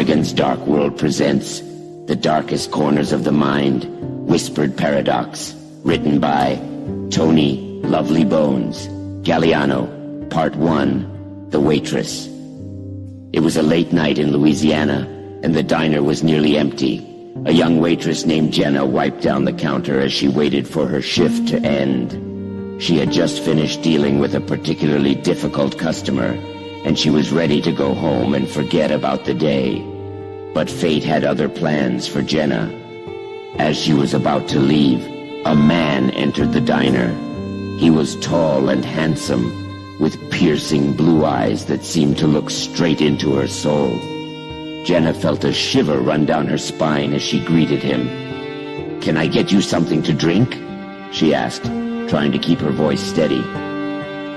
Kregon's Dark World presents The Darkest Corners of the Mind, Whispered Paradox, written by Toni, Lovely Bones, Galliano, Part 1, The Waitress. It was a late night in Louisiana, and the diner was nearly empty. A young waitress named Jenna wiped down the counter as she waited for her shift to end. She had just finished dealing with a particularly difficult customer, and she was ready to go home and forget about the day. But fate had other plans for Jenna. As she was about to leave, a man entered the diner. He was tall and handsome, with piercing blue eyes that seemed to look straight into her soul. Jenna felt a shiver run down her spine as she greeted him. "Can I get you something to drink?" she asked, trying to keep her voice steady.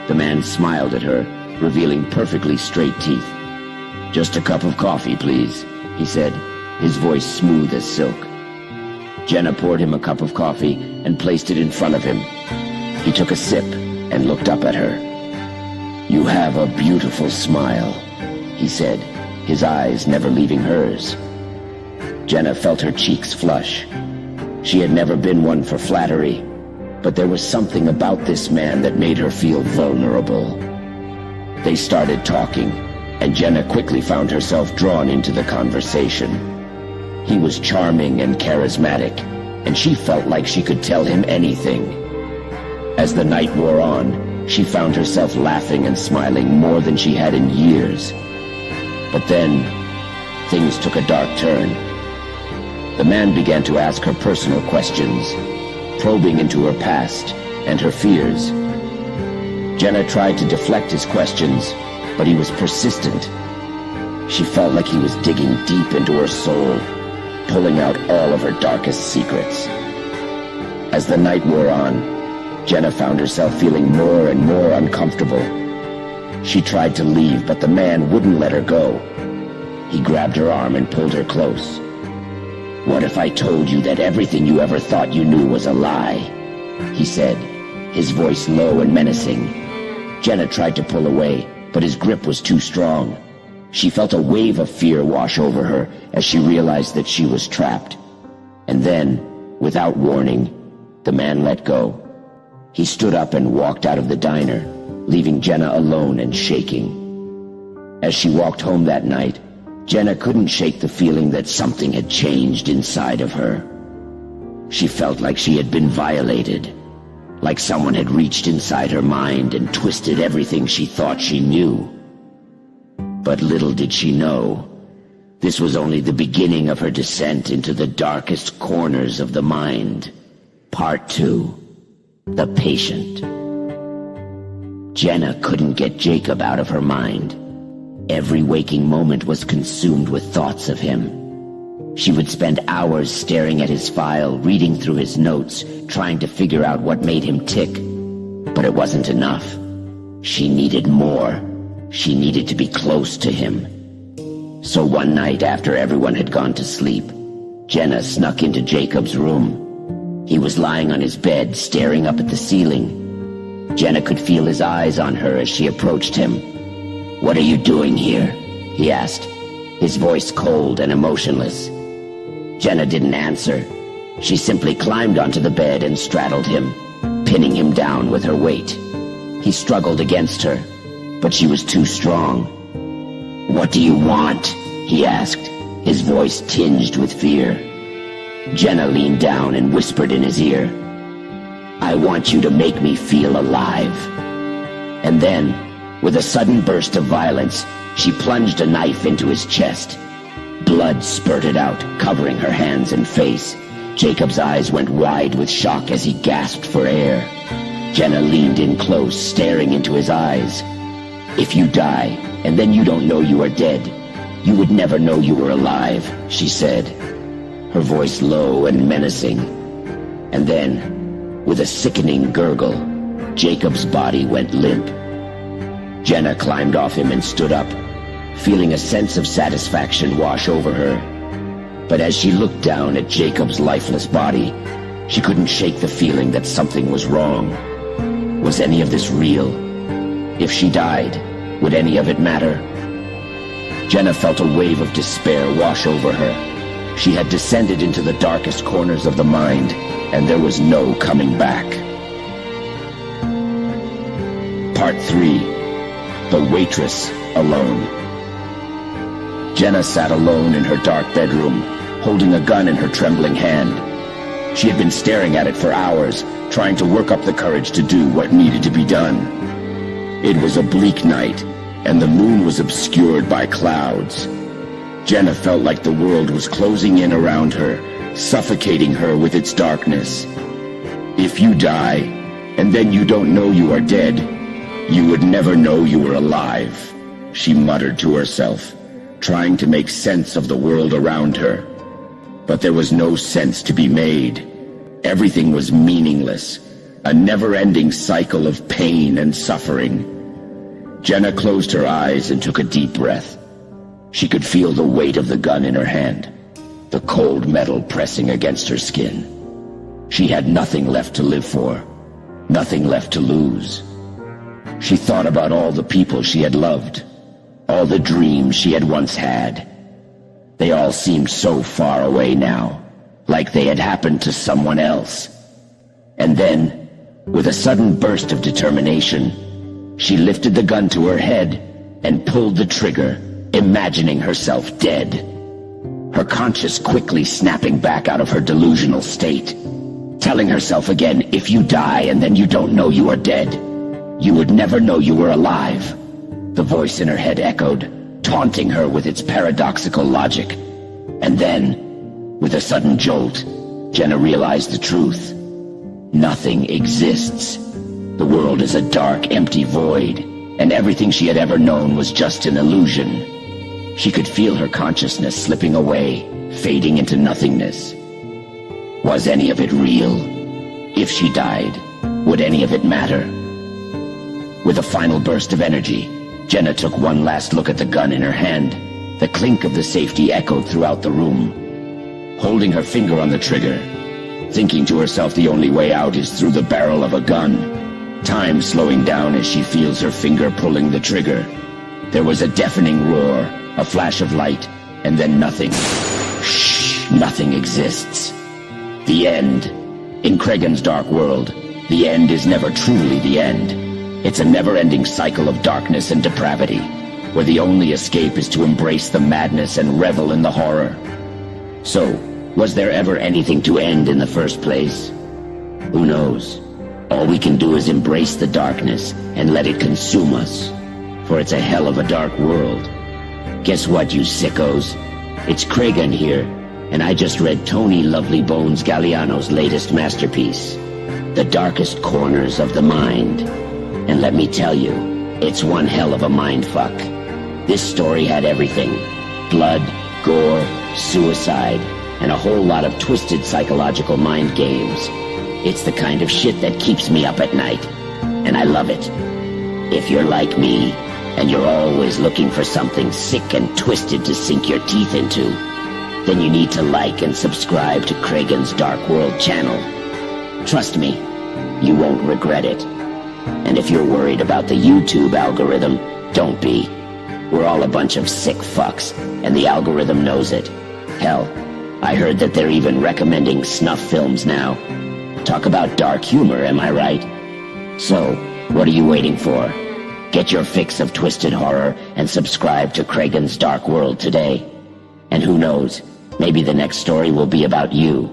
The man smiled at her, revealing perfectly straight teeth. "Just a cup of coffee, please," he said, his voice smooth as silk. Jenna poured him a cup of coffee and placed it in front of him. He took a sip and looked up at her. "You have a beautiful smile," he said, his eyes never leaving hers. Jenna felt her cheeks flush. She had never been one for flattery, but there was something about this man that made her feel vulnerable. They started talking, and Jenna quickly found herself drawn into the conversation. He was charming and charismatic, and she felt like she could tell him anything. As the night wore on, she found herself laughing and smiling more than she had in years. But then, things took a dark turn. The man began to ask her personal questions, probing into her past and her fears. Jenna tried to deflect his questions, but he was persistent. She felt like he was digging deep into her soul, pulling out all of her darkest secrets. As the night wore on, Jenna found herself feeling more and more uncomfortable. She tried to leave, but the man wouldn't let her go. He grabbed her arm and pulled her close. "What if I told you that everything you ever thought you knew was a lie?" he said, his voice low and menacing. Jenna tried to pull away, but his grip was too strong. She felt a wave of fear wash over her as she realized that she was trapped. And then, without warning, the man let go. He stood up and walked out of the diner, leaving Jenna alone and shaking. As she walked home that night, Jenna couldn't shake the feeling that something had changed inside of her. She felt like she had been violated, like someone had reached inside her mind and twisted everything she thought she knew. But little did she know, this was only the beginning of her descent into the darkest corners of the mind. Part 2. The Patient. Jenna couldn't get Jacob out of her mind. Every waking moment was consumed with thoughts of him. She would spend hours staring at his file, reading through his notes, trying to figure out what made him tick. But it wasn't enough. She needed more. She needed to be close to him. So one night after everyone had gone to sleep, Jenna snuck into Jacob's room. He was lying on his bed, staring up at the ceiling. Jenna could feel his eyes on her as she approached him. "What are you doing here?" he asked, his voice cold and emotionless. Jenna didn't answer. She simply climbed onto the bed and straddled him, pinning him down with her weight. He struggled against her, but she was too strong. "What do you want?" he asked, his voice tinged with fear. Jenna leaned down and whispered in his ear, "I want you to make me feel alive." And then, with a sudden burst of violence, she plunged a knife into his chest. Blood spurted out, covering her hands and face. Jacob's eyes went wide with shock as he gasped for air. Jenna leaned in close, staring into his eyes. "If you die, and then you don't know you are dead, you would never know you were alive," she said, her voice low and menacing. And then, with a sickening gurgle, Jacob's body went limp. Jenna climbed off him and stood up, feeling a sense of satisfaction wash over her. But as she looked down at Jacob's lifeless body, she couldn't shake the feeling that something was wrong. Was any of this real? If she died, would any of it matter? Jenna felt a wave of despair wash over her. She had descended into the darkest corners of the mind, and there was no coming back. Part 3. The Waitress Alone. Jenna sat alone in her dark bedroom, holding a gun in her trembling hand. She had been staring at it for hours, trying to work up the courage to do what needed to be done. It was a bleak night, and the moon was obscured by clouds. Jenna felt like the world was closing in around her, suffocating her with its darkness. If you die, and then you don't know you are dead, you would never know you were alive, she muttered to herself, trying to make sense of the world around her. But there was no sense to be made. Everything was meaningless, a never-ending cycle of pain and suffering. Jenna closed her eyes and took a deep breath. She could feel the weight of the gun in her hand, the cold metal pressing against her skin. She had nothing left to live for, nothing left to lose. She thought about all the people she had loved, all the dreams she had once had. They all seemed so far away now, like they had happened to someone else. And then, with a sudden burst of determination, she lifted the gun to her head and pulled the trigger, imagining herself dead. Her conscience quickly snapping back out of her delusional state, telling herself again, if you die and then you don't know you are dead, you would never know you were alive. The voice in her head echoed, taunting her with its paradoxical logic. And then, with a sudden jolt, Jenna realized the truth. Nothing exists. The world is a dark, empty void, and everything she had ever known was just an illusion. She could feel her consciousness slipping away, fading into nothingness. Was any of it real? If she died, would any of it matter? With a final burst of energy, Jenna took one last look at the gun in her hand. The clink of the safety echoed throughout the room. Holding her finger on the trigger, thinking to herself the only way out is through the barrel of a gun, time slowing down as she feels her finger pulling the trigger. There was a deafening roar, a flash of light, and then nothing. Shh, nothing exists. The end. In Kregon's Dark World, the end is never truly the end. It's a never-ending cycle of darkness and depravity, where the only escape is to embrace the madness and revel in the horror. So, was there ever anything to end in the first place? Who knows? All we can do is embrace the darkness and let it consume us, for it's a hell of a dark world. Guess what, you sickos? It's Kregon here, and I just read Toni Lovely Bones Galliano's latest masterpiece, The Darkest Corners of the Mind. And let me tell you, it's one hell of a mindfuck. This story had everything. Blood, gore, suicide, and a whole lot of twisted psychological mind games. It's the kind of shit that keeps me up at night, and I love it. If you're like me, and you're always looking for something sick and twisted to sink your teeth into, then you need to like and subscribe to Kregon's Dark World channel. Trust me, you won't regret it. And if you're worried about the YouTube algorithm, don't be. We're all a bunch of sick fucks, and the algorithm knows it. Hell, I heard that they're even recommending snuff films now. Talk about dark humor, am I right? So, what are you waiting for? Get your fix of twisted horror and subscribe to Kregon's Dark World today. And who knows, maybe the next story will be about you.